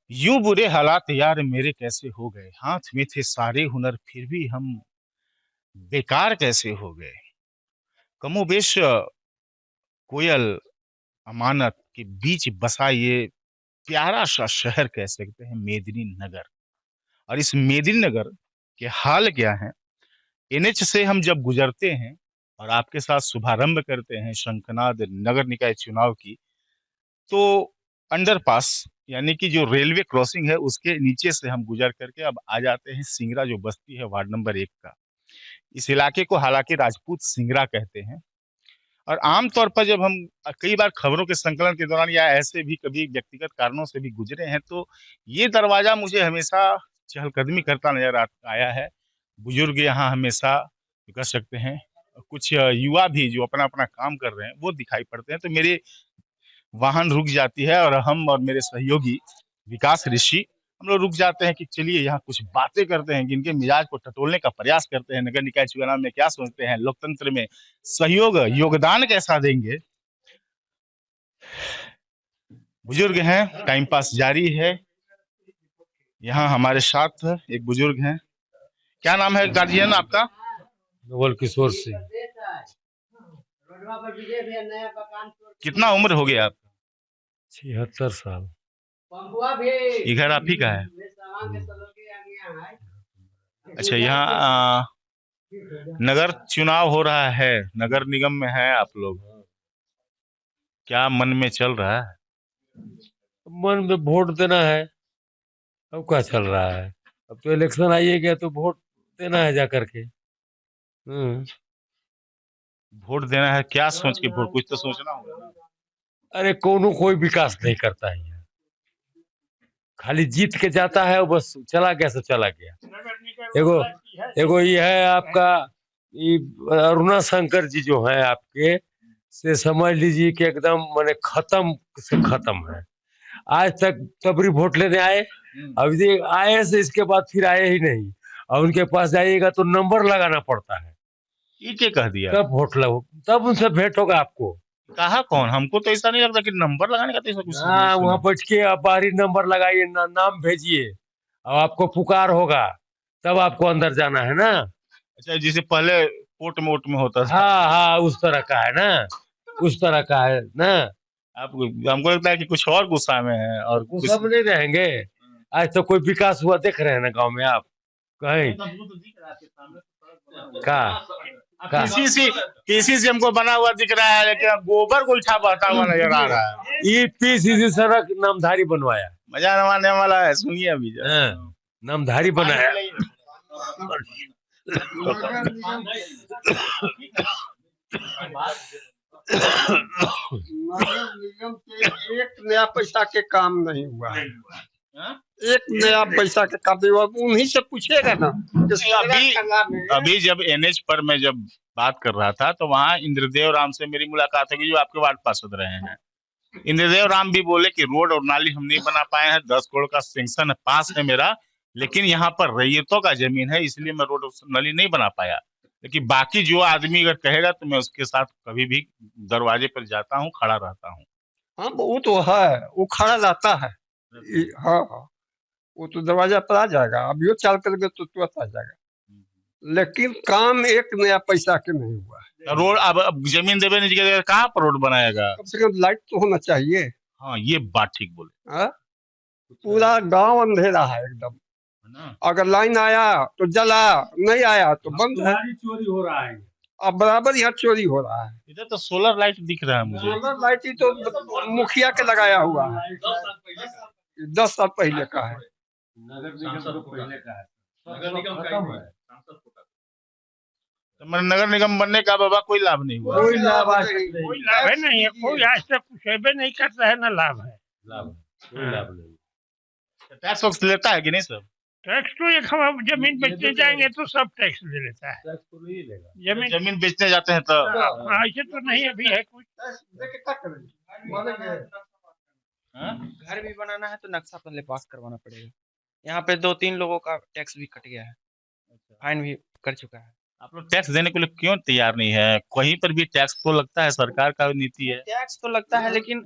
यूं बुरे हालात यार मेरे कैसे हो गए। हाथ में थे सारे हुनर फिर भी हम बेकार कैसे हो गए। कमोबेश कोयल अमानत के बीच बसा ये प्यारा सा शहर कह सकते हैं मेदिनीनगर। और इस मेदिनीनगर के हाल क्या है। एनएच से हम जब गुजरते हैं और आपके साथ शुभारंभ करते हैं शंखनाद नगर निकाय चुनाव की, तो अंडरपास यानी कि जो रेलवे क्रॉसिंग है उसके नीचे से हम गुजर करके अब आ जाते हैं सिंगरा, जो बस्ती है वार्ड नंबर 1 का। इस इलाके को हालांकि राजपूत सिंगरा कहते हैं। और आमतौर पर जब हम कई बार खबरों के संकलन के दौरान या ऐसे भी कभी व्यक्तिगत कारणों से भी गुजरे हैं, तो ये दरवाजा मुझे हमेशा चहलकदमी करता नजर आया है। बुजुर्ग यहाँ हमेशा कह सकते हैं, कुछ युवा भी जो अपना अपना काम कर रहे हैं वो दिखाई पड़ते हैं। तो मेरे वाहन रुक जाती है और हम और मेरे सहयोगी विकास ऋषि हम लोग रुक जाते हैं कि चलिए यहाँ कुछ बातें करते हैं, जिनके मिजाज को टटोलने का प्रयास करते हैं। नगर निकाय चुनाव में क्या सोचते हैं, लोकतंत्र में सहयोग योगदान कैसा देंगे। बुजुर्ग हैं, टाइम पास जारी है। यहाँ हमारे साथ एक बुजुर्ग हैं। क्या नाम है गार्जियन आपका? नवल किशोर सिंह। कितना उम्र हो गया आपका? 76 साल। ये घर आप ही का है? अच्छा, यहाँ नगर चुनाव हो रहा है, नगर निगम में है आप लोग, क्या मन में चल रहा है? मन में वोट देना है। अब क्या चल रहा है? अब तो इलेक्शन आइए गया तो वोट देना है जाकर के। वोट देना है, क्या सोच के वोट, कुछ तो सोचना होगा ना। अरे कोई विकास नहीं करता है यहाँ। खाली जीत के जाता है और बस चला गया सो चला गया। एगो एगो ये है आपका, ये अरुणा शंकर जी जो है आपके, से समझ लीजिए कि एकदम माने खत्म से खत्म है। आज तक तबरी वोट लेने आए, अब ये आए से इसके बाद फिर आए ही नहीं। और उनके पास जाइएगा तो नंबर लगाना पड़ता है, ये क्या कह दिया? तब वोट लगो, तब उनसे भेंट होगा आपको। कहा कौन? हमको तो ऐसा नहीं लगता कि नंबर लगाने का तो ऐसा कुछ हाँ, सुना। वहां बैठ के आप बाहरी नंबर लगाइए, नाम भेजिए और आपको पुकार होगा, तब आपको अंदर जाना है ना। अच्छा, जैसे पहले कोर्ट में वोट में होता था। हाँ हाँ, उस तरह का है ना, उस तरह का है ना। आप, हमको लगता है कि कुछ और गुस्सा में है और वो कुछ। सब नहीं रहेंगे। आज तो कोई विकास हुआ देख रहे हैं ना गांव में आप कहीं का? किसी से हमको बना हुआ दिख रहा है, लेकिन अब गोबर गोईठा बहता हुआ नजर आ रहा है। ये पीसीसी सड़क नामधारी बनवाया। मजा न आने वाला है, सुनिए अभी जरा। हाँ, नामधारी बनाया। नगर निगम के एक नया पैसा के काम नहीं हुआ है। एक नया पैसा के काम नहीं हुआ, उन्हीं से पूछेगा ना। अभी जब एनएच पर मैं जब बात कर रहा था, तो वहाँ इंद्रदेव राम से मेरी मुलाकात हुई, जो आपके वार्ड पार्षद रहे हैं। इंद्रदेव राम भी बोले कि रोड और नाली हम नहीं बना पाए हैं, 10 करोड़ का सेंक्शन पास है मेरा, लेकिन यहाँ पर रैयतों का जमीन है, इसलिए मैं रोड और नाली नहीं बना पाया। लेकिन बाकी जो आदमी अगर कहेगा तो मैं उसके साथ कभी भी दरवाजे पर जाता हूँ, खड़ा रहता हूँ। हाँ, वो तो है, वो खड़ा रहता है। हाँ हाँ, वो तो दरवाजा पर आ जाएगा, अभी चाल करेंगे तो तुरंत आ जाएगा। लेकिन काम एक नया पैसा के नहीं हुआ है। तो रोड अब जमीन देवे नहीं देगा, कहाँ पर रोड बनाएगा? कम से कम लाइट तो होना चाहिए। हाँ, ये बात ठीक बोले। हाँ? पूरा गांव अंधेरा है एकदम। अगर लाइन आया तो जला, नहीं आया तो बंद है। चोरी हो रहा है। अब बराबर यहाँ चोरी हो रहा है। इधर तो सोलर लाइट दिख रहा है मुझे। सोलर लाइट ही तो मुखिया के लगाया हुआ है, 10 साल पहले का है। नगर निगम तो पहले का है। नगर निगम खत्म है। तो मतलब नगर निगम बनने का बाबा कोई लाभ नहीं हुआ। कोई लाभ कोई लाभ है नहीं है, कोई आज तक कुछ नहीं करता है, ना लाभ है। कोई लाभ नहीं। टैक्स वैक्स लेता है कि नहीं सब? टैक्स तो एक हम जमीन बेचने जाएंगे तो सब टैक्स ले लेता है। टैक्स तो नहीं लेगा। जमीन बेचने जाते हैं तो ऐसे तो नहीं अभी है कुछ। घर भी बनाना है तो नक्शा पहले पास करवाना पड़ेगा। यहाँ पे 2-3 लोगों का टैक्स भी कट गया है, फाइन भी कर चुका है। आप लोग टैक्स देने के लिए क्यों तैयार नहीं है? कहीं पर भी टैक्स तो लगता है, सरकार का नीति है। टैक्स तो लगता है, लेकिन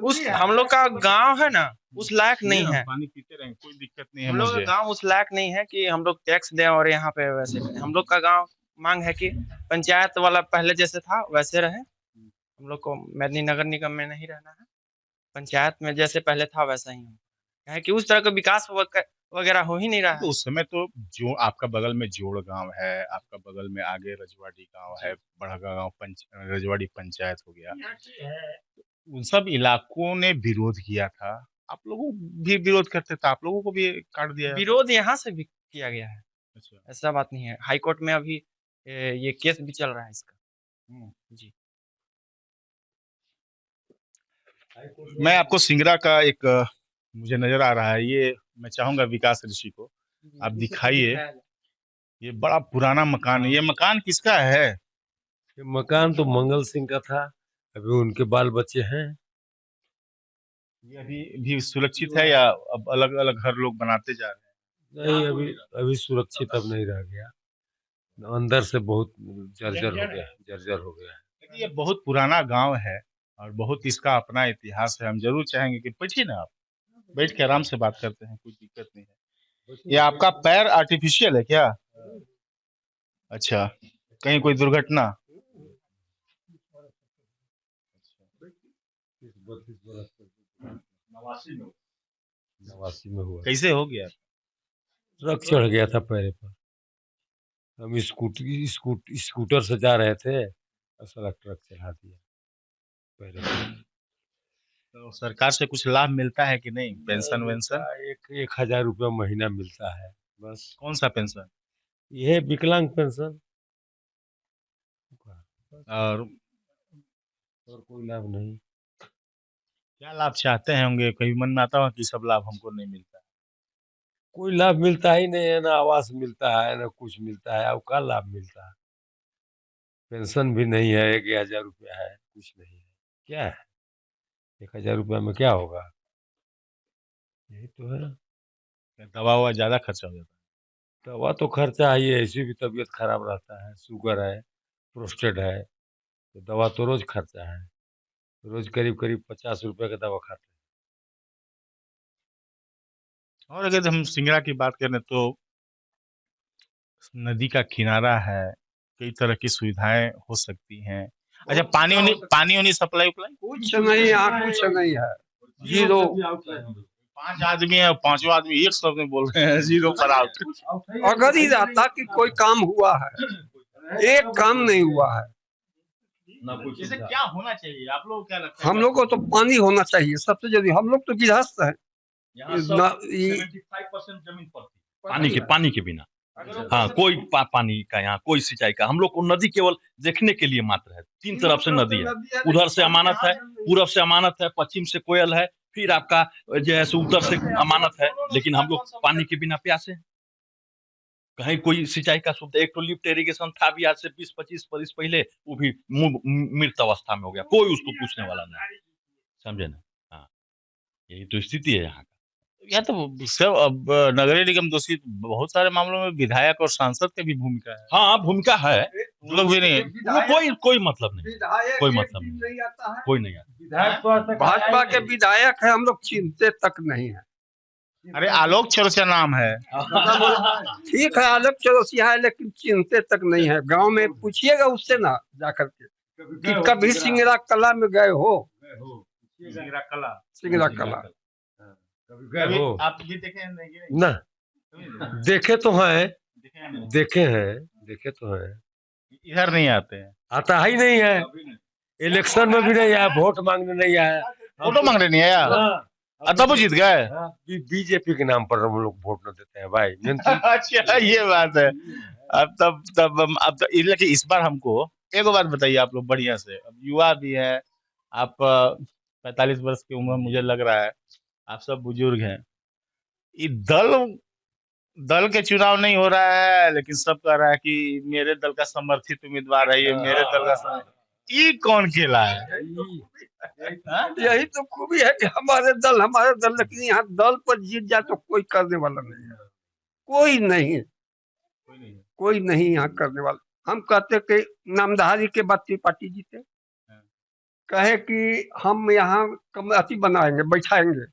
उस हम लोग का गांव है ना, उस लायक नहीं है। पानी पीते रहें, कोई दिक्कत नहीं है हम लोग का मुझे। गांव उस लायक नहीं है कि हम लोग टैक्स दें और यहाँ पे वैसे करें। हम लोग का गांव मांग है कि पंचायत वाला पहले जैसे था वैसे रहे। हम लोग को मेदिनी नगर निगम में नहीं रहना है, पंचायत में जैसे पहले था वैसा ही हो। है कि उस तरह का विकास वगैरह हो ही नहीं रहा तो है। उस समय तो जो आपका बगल में जोड़ गांव है, आपका बगल में आगे रजवाड़ी गांव है, बड़गा गांव रजवाड़ी पंचायत हो गया, उन सब इलाकों ने विरोध किया था। आप लोगों भी विरोध करते थे, आप लोगों को भी काट दिया। विरोध यहाँ से भी किया गया है, अच्छा। ऐसा बात नहीं है। हाई कोर्ट में अभी ये केस भी चल रहा है इसका। जी। मैं आपको सिंगरा का एक मुझे नजर आ रहा है, ये मैं चाहूंगा विकास ऋषि को आप दिखाइए। ये बड़ा पुराना मकान है, ये मकान किसका है? ये मकान तो मंगल सिंह का था, अभी उनके बाल बच्चे हैं। ये अभी भी सुरक्षित है या अब अलग अलग घर लोग बनाते जा रहे हैं? नहीं, अभी अभी सुरक्षित अब नहीं रह गया, अंदर से बहुत जर्जर हो गया है, जर्जर हो गया है। देखिए, ये बहुत पुराना गांव है और बहुत इसका अपना इतिहास है। हम जरूर चाहेंगे कि बैठिए ना, आप बैठ के आराम से बात करते हैं, कोई दिक्कत नहीं है। ये आपका पैर आर्टिफिशियल है क्या? अच्छा, कहीं कोई दुर्घटना? नवासी में हुआ, कैसे हो गया? ट्रक चढ़ गया था पैरे पर। हम स्कूटर से जा रहे थे और साला ट्रक चढ़ा दिया पैरे पर। तो सरकार से कुछ लाभ मिलता है कि नहीं? पेंशन वेंशन? 1,000 रुपया महीना मिलता है बस। कौन सा पेंशन? यह विकलांग पेंशन, और कोई लाभ नहीं। क्या लाभ चाहते हैं होंगे? कभी मन में आता होगा कि सब लाभ हमको नहीं मिलता? कोई लाभ मिलता ही नहीं है, ना आवास मिलता है, ना कुछ मिलता है। अब क्या लाभ मिलता है? पेंशन भी नहीं है, 1,000 रुपया है, कुछ नहीं है। क्या है 1,000 रुपया में क्या होगा? यही तो है। दवा ववा ज्यादा खर्चा हो जाता दवा तो खर्चा है, ये ऐसी भी तबीयत खराब रहता है, शुगर है, प्रोस्टेट है, तो दवा तो रोज खर्चा है। रोज करीब करीब 50 रुपए का दवा खाते हैं। है। और अगर हम सिंगरा की बात करें तो नदी का किनारा है, कई तरह की सुविधाएं हो सकती हैं। अच्छा, पानी उनी सप्लाई उप्लाई? कुछ नहीं, यहाँ कुछ नहीं है, जीरो। 5 आदमी है, पांचों आदमी एक शब्द में बोल रहे हैं, जीरो पर आउट। अगर ही रहता कि कोई काम हुआ है, एक काम नहीं हुआ है। इसे क्या होना चाहिए, आप लोग को क्या लगता है? हम लोग को तो पानी होना चाहिए सबसे जरूरी। हम लोग तो गृहस्थ हैं। यहाँ ना- 75% जमीन पर पानी के बिना हाँ कोई पानी का यहाँ कोई सिंचाई का हम लोग को नदी केवल देखने के लिए मात्र है। 3 तरफ से नदी है, उधर से अमानत है, पूरब से अमानत है, पश्चिम से कोयल है, फिर आपका जो है सो उत्तर से अमानत है। लेकिन हम लोग पानी के बिना प्यासे हैं। कहीं कोई सिंचाई का सुविधा, एक तो लिफ्ट इरिगेशन था भी आज से 20-25 वर्ष पहले, वो भी मृत अवस्था में हो गया, कोई उसको पूछने वाला नहीं। समझे ना? हाँ, यही तो स्थिति है यहाँ का। या तो सब अब नगरीय निगम दोषी बहुत सारे मामलों में विधायक और सांसद की भी भूमिका है। हाँ भूमिका है, वो लोग भी नहीं। वो कोई मतलब नहीं, कोई मतलब नहीं, आता है। कोई नहीं आता। भाजपा के विधायक है, हम लोग चिंते तक नहीं है। अरे आलोक चौरसिया नाम है। ठीक है, आलोक चौरसिया है, लेकिन चिंते तक नहीं है। गांव में पूछिएगा उससे ना जाकर के कि कभी सिंगरा कला में गए हो। सिंगरा कला, सिंगरा कला कभी आप ये देखे हैं नहीं? ना देखे तो हैं, देखे हैं नहीं? देखे तो हैं। इधर नहीं आते हैं, आता ही नहीं है, इलेक्शन में भी नहीं आया, वोट मांगने नहीं आया। फोटो मांगने नहीं आया, तब वो जीत गए। बीजेपी के नाम पर हम लोग वोट न देते हैं भाई। अच्छा, ये बात है। अब लेकिन इस बार हमको एक बात बताइए आप लोग बढ़िया से, अब युवा भी है आप, 45 वर्ष की उम्र मुझे लग रहा है, आप सब बुजुर्ग हैं। ये दल के चुनाव नहीं हो रहा है, लेकिन सब कह रहा है कि मेरे दल का समर्थित उम्मीदवार है, ये मेरे दल का ये कौन खेला है? यही तो खूबी है कि हमारे दल, लेकिन यहाँ दल पर जीत जाए तो कोई करने वाला नहीं है। कोई नहीं यहाँ करने वाला। हम कहते कि नामधारी के बाद त्रिपाठी जीते, कहे कि हम यहाँ अति बनाएंगे, बैठाएंगे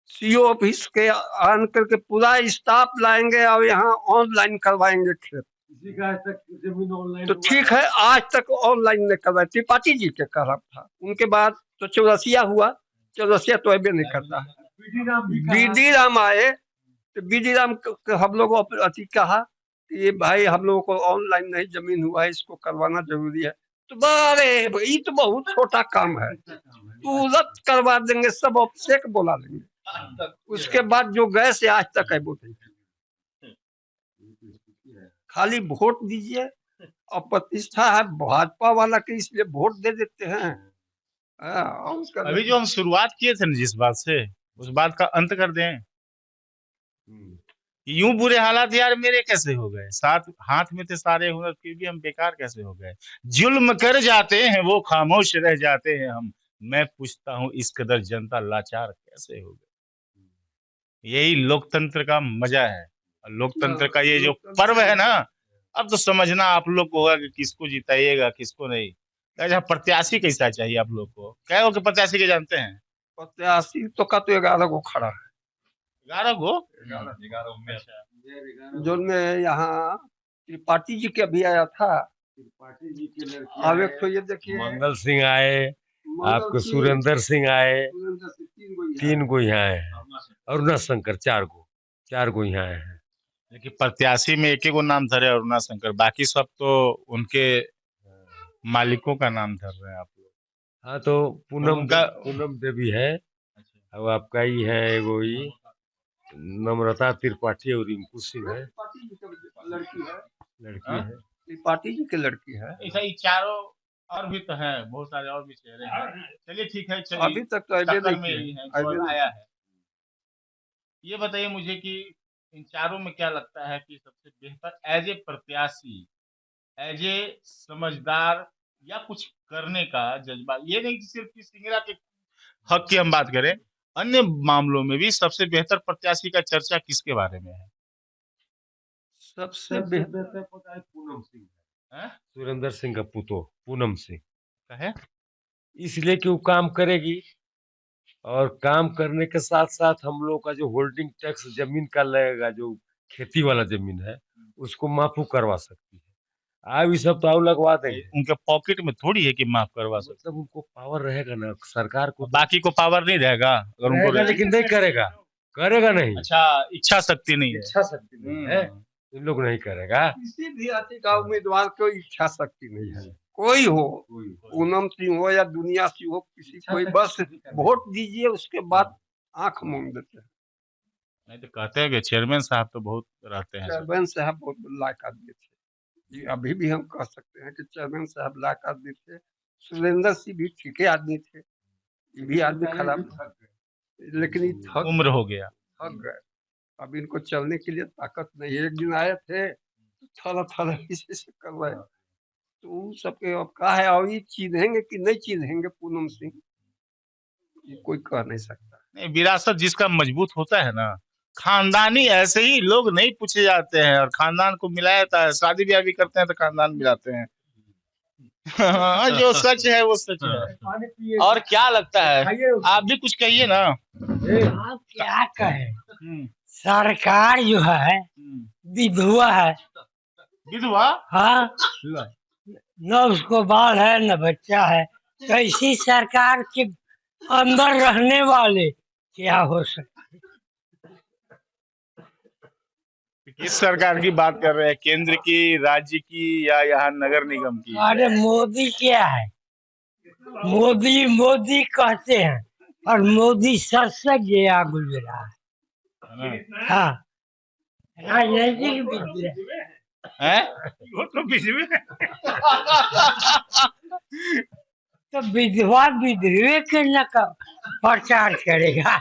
सीओ ऑफिस के आन करके पूरा स्टाफ लाएंगे और यहाँ ऑनलाइन करवाएंगे खेत। तो ठीक है, आज तक ऑनलाइन नहीं करवाए, त्रिपाठी जी के कहना था। उनके बाद तो चौरसिया हुआ, चौरसिया तो अभी नहीं करता है। बीडी राम आए तो बीडी राम हम लोग अति कहा कि भाई हम लोगों को ऑनलाइन नहीं जमीन हुआ है, इसको करवाना जरूरी है। तो बारे ये तो बहुत छोटा काम है, तुरंत करवा देंगे, सब ऑफिस बोला लेंगे। उसके बाद जो गए से आज तक है वो नहीं। खाली वोट दीजिए और प्रतिष्ठा है भाजपा वाला के, इसलिए वोट दे देते हैं। अभी जो हम शुरुआत किए थे ना जिस बात से, उस बात का अंत कर दें। यूं बुरे हालात यार मेरे कैसे हो गए, साथ हाथ में थे सारे हुनर फिर भी हम बेकार कैसे हो गए। जुल्म कर जाते हैं वो खामोश रह जाते हैं हम, मैं पूछता हूँ इस कदर जनता लाचार कैसे हो गए। यही लोकतंत्र का मजा है, लोकतंत्र का ये जो पर्व है ना, अब तो समझना आप लोग को होगा कि किसको जिताइएगा किसको नहीं। अच्छा, प्रत्याशी कैसा चाहिए आप लोग को? क्या हो कि प्रत्याशी के जानते हैं? प्रत्याशी तो का तो 11 गो खड़ा है। 11 गो? 11 में जो में यहाँ त्रिपाठी जी के अभी आया था, त्रिपाठी जी के लड़की। अब एक तो ये देखिए मंगल सिंह आए, आपके सुरेंद्र सिंह आए, 3 गो यहाँ आए हैं, अरुणा शंकर 4 गो यहाँ आए हैं। लेकिन प्रत्याशी में एक ही गो नाम धरे अरुणा शंकर, बाकी सब तो उनके मालिकों का नाम धर रहे हैं आप लोग। हाँ तो पूनम देवी है, अब आपका ही है एगो ही नम्रता त्रिपाठी और रिंकू सिंह है, लड़की है, त्रिपाठी जी की लड़की है। ऐसा ही चारों और भी तो हैं, बहुत सारे और भी चेहरे हैं। चलिए ठीक है, चलिए अभी तक तो टक्कर में ही है, जो आया है। ये बताइए मुझे कि इन चारों में क्या लगता है कि सबसे बेहतर एज ए प्रत्याशी, एज ए समझदार या कुछ करने का जज्बा, ये नहीं कि सिर्फ सिंगरा के हक की हम बात करें, अन्य मामलों में भी सबसे बेहतर प्रत्याशी का चर्चा किसके बारे में है? सबसे बेहतर पूनम सिंह है, सुरेंद्र सिंह का पुतो पूनम सिंह है, इसलिए कि वो काम करेगी और काम करने के साथ साथ हम लोग का जो होल्डिंग टैक्स जमीन का लगेगा, जो खेती वाला जमीन है उसको माफू करवा सकती है। आप ये सब तो आप लगवा देंगे, उनके पॉकेट में थोड़ी है कि माफ करवा सकते, मतलब उनको पावर रहेगा ना, सरकार को बाकी को पावर नहीं रहेगा अगर उनको रहेगा, लेकिन नहीं करेगा नहीं। अच्छा, इच्छा शक्ति नहीं है, इच्छा शक्ति नहीं है, इन लोग नहीं करेगा। किसी भी जाति का उम्मीदवार को इच्छा शक्ति नहीं है, कोई हो, पूनम सिंह हो या दुनिया सिंह हो, किसी कोई बस वोट दीजिए, उसके बाद आंख मूंद देते हैं। नहीं तो कहते हैं कि चेयरमैन साहब तो बहुत रहते हैं, चेयरमैन साहब बहुत लायक आदमी थे, ये अभी भी हम कह सकते हैं कि चेयरमैन साहब लायक आदमी थे। सुरेंद्र सिंह भी ठीक आदमी थे, ये भी आदमी खराब, लेकिन उम्र हो गया, थक गए, अब इनको चलने के लिए ताकत नहीं है। एक दिन आए थे थोड़ा इसे कर रहे, तो सबके अब कहा है, और ये चिन्हेंगे कि नहीं चिन्हेंगे पूनम सिंह, ये कोई कह नहीं सकता। नहीं, विरासत जिसका मजबूत होता है ना, खानदानी ऐसे ही लोग नहीं पूछे जाते हैं और खानदान को मिलाया जाता है, शादी ब्याह भी करते हैं तो खानदान मिलाते हैं। जो सच है वो सच है। और क्या लगता है, आप भी कुछ कहिए ना। आप क्या कहें, सरकार जो है विधवा है, विधवा, हाँ, न उसको बाल है न बच्चा है, तो इसी सरकार के अंदर रहने वाले क्या हो सकता? किस सरकार की बात कर रहे हैं, केंद्र की, राज्य की या यहाँ नगर निगम की? अरे मोदी क्या है, मोदी कहते हैं और मोदी सच से गया गुजरा है। हाँ, राजनीतिक विद्या है, तो विधवा विधवे के न प्रचार करेगा।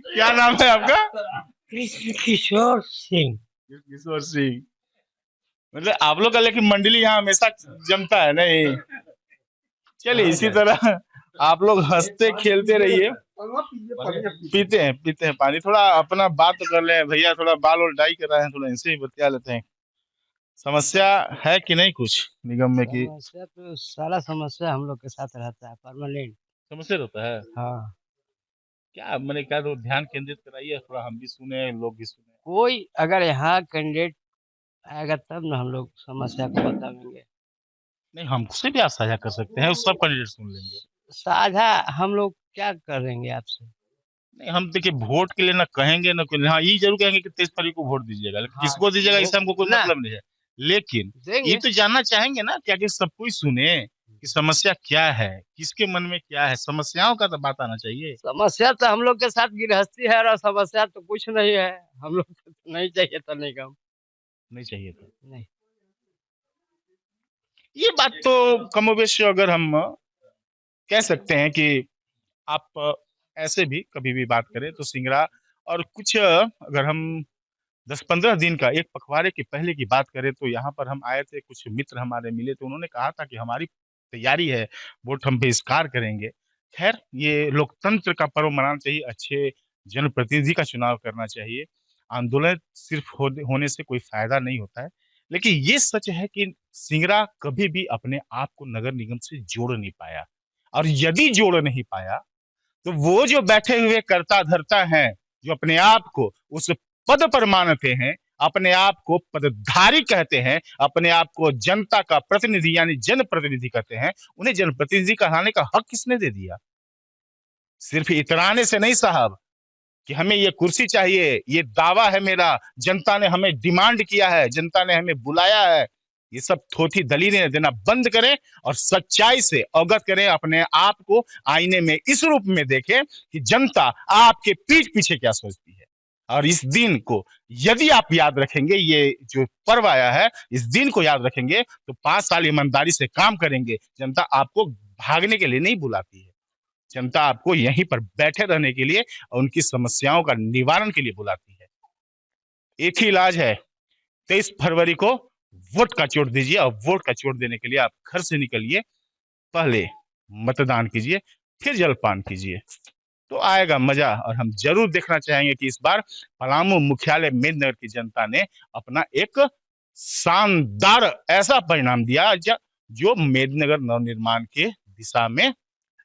क्या नाम है आपका? कृष्ण किशोर सिंह। किशोर सिंह, मतलब आप लोग का लेकिन मंडली यहाँ हमेशा जमता है नहीं। चलिए इसी तरह आप लोग हंसते खेलते रहिए, पीते हैं पानी, थोड़ा अपना बात कर ले भैया, थोड़ा बाल और डाई कर रहे हैं, थोड़ा इनसे ही बतिया लेते हैं। समस्या है कि नहीं कुछ निगम में की? समस्या तो सारा समस्या हम लोग के साथ रहता है परमानेंट। समस्या रहता है हाँ, क्या? मैंने क्या तो ध्यान केंद्रित कराइए, थोड़ा हम भी सुने, लोग भी सुने। कोई अगर यहाँ कैंडिडेट आएगा तब ना हम लोग समस्या को बताएंगे। नहीं, हमसे भी आप साझा कर सकते हैं, सब कैंडिडेट सुन लेंगे। साझा हम लोग क्या करेंगे आपसे? नहीं, हम देखिए वोट के लिए ना कहेंगे ना कोई, हाँ ये जरूर कहेंगे कि 23 फरवरी को वोट दीजिएगा, लेकिन हाँ, किसको दीजिएगा इससे हमको कोई ना। मतलब नहीं है। लेकिन देंगे। ये तो जानना चाहेंगे ना क्या कि सब कोई सुने कि समस्या क्या है, किसके मन में क्या है, समस्याओं का तो बात आना चाहिए। समस्या तो हम लोग के साथ गिरहस्ती है और समस्या तो कुछ नहीं है। हम लोग को तो नहीं चाहिए था निगम। नहीं चाहिए था नहीं। ये बात तो कमोबेश अगर हम कह सकते हैं कि आप ऐसे भी कभी भी बात करें तो सिंगरा और कुछ अगर हम 10-15 दिन का एक पखवाड़े के पहले की बात करें तो यहाँ पर हम आए थे, कुछ मित्र हमारे मिले तो उन्होंने कहा था कि हमारी तैयारी है, वोट हम बहिष्कार करेंगे। खैर ये लोकतंत्र का पर्व मनाना चाहिए, अच्छे जनप्रतिनिधि का चुनाव करना चाहिए। आंदोलन सिर्फ होने से कोई फायदा नहीं होता है। लेकिन ये सच है कि सिंगरा कभी भी अपने आप को नगर निगम से जोड़ नहीं पाया, और यदि जोड़ नहीं पाया तो वो जो बैठे हुए कर्ता धर्ता हैं, जो अपने आप को उस पद पर मानते हैं, अपने आप को पदधारी कहते हैं, अपने आप को जनता का प्रतिनिधि यानी जनप्रतिनिधि कहते हैं, उन्हें जनप्रतिनिधि कहलाने का हक किसने दे दिया? सिर्फ इतराने से नहीं साहब कि हमें ये कुर्सी चाहिए, ये दावा है मेरा, जनता ने हमें डिमांड किया है, जनता ने हमें बुलाया है। ये सब थोथी दलीलें देना बंद करें और सच्चाई से अवगत करें, अपने आप को आईने में इस रूप में देखें कि जनता आपके पीठ पीछे क्या सोचती है। और इस दिन को यदि आप याद रखेंगे, ये जो पर्व आया है, इस दिन को याद रखेंगे तो 5 साल ईमानदारी से काम करेंगे। जनता आपको भागने के लिए नहीं बुलाती है, जनता आपको यहीं पर बैठे रहने के लिए और उनकी समस्याओं का निवारण के लिए बुलाती है। एक ही इलाज है, 23 फरवरी को वोट का चोट दीजिए, और वोट का चोट देने के लिए आप घर से निकलिए, पहले मतदान कीजिए, फिर जलपान कीजिए, तो आएगा मजा। और हम जरूर देखना चाहेंगे कि इस बार पलामू मुख्यालय मेदिनीनगर की जनता ने अपना एक शानदार ऐसा परिणाम दिया जो मेदिनीनगर नवनिर्माण के दिशा में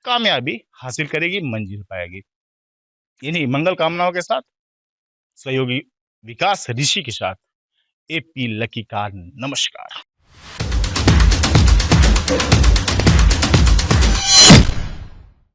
कामयाबी हासिल करेगी, मंजिल पाएगी। इन्हीं मंगल कामनाओं के साथ सहयोगी विकास ऋषि के साथ एपी लकी का नमस्कार।